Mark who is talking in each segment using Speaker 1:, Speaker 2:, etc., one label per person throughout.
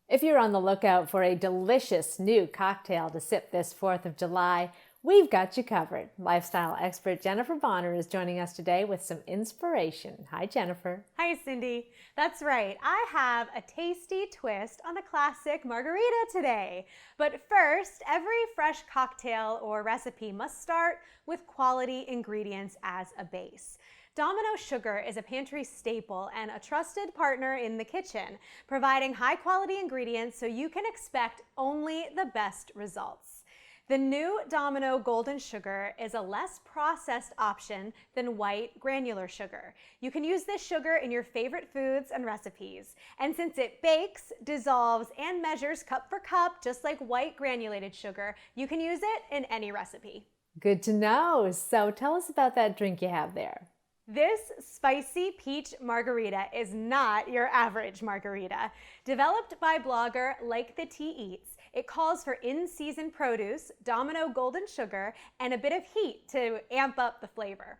Speaker 1: If you're on the lookout for a delicious new cocktail to sip this 4th of July, we've got you covered. Lifestyle expert Jennifer Bonner is joining us today with some inspiration. Hi, Jennifer.
Speaker 2: Hi, Cindy. That's right. I have a tasty twist on the classic margarita today. But first, every fresh cocktail or recipe must start with quality ingredients as a base. Domino sugar is a pantry staple and a trusted partner in the kitchen, providing high-quality ingredients so you can expect only the best results. The new Domino Golden Sugar is a less processed option than white granular sugar. You can use this sugar in your favorite foods and recipes. And since it bakes, dissolves, and measures cup for cup, just like white granulated sugar, you can use it in any recipe.
Speaker 1: Good to know. So tell us about that drink you have there.
Speaker 2: This spicy peach margarita is not your average margarita. Developed by blogger Like the Tea Eats, it calls for in-season produce, Domino Golden Sugar, and a bit of heat to amp up the flavor.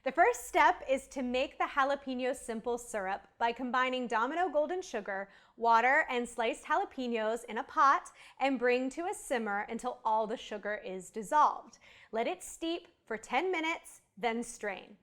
Speaker 2: The first step is to make the jalapeno simple syrup by combining Domino Golden Sugar, water, and sliced jalapenos in a pot and bring to a simmer until all the sugar is dissolved. Let it steep for 10 minutes, then strain.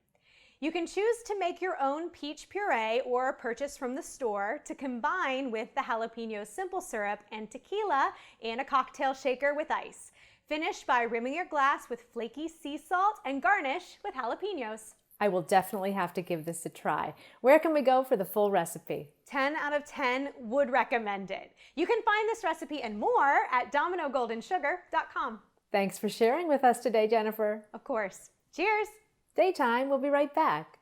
Speaker 2: You can choose to make your own peach puree or purchase from the store to combine with the jalapeno simple syrup and tequila in a cocktail shaker with ice. Finish by rimming your glass with flaky sea salt and garnish with jalapenos.
Speaker 1: I will definitely have to give this a try. Where can we go for the full recipe?
Speaker 2: 10 out of 10 would recommend it. You can find this recipe and more at dominogoldensugar.com.
Speaker 1: Thanks for sharing with us today, Jennifer.
Speaker 2: Of course. Cheers!
Speaker 1: Daytime, we'll be right back.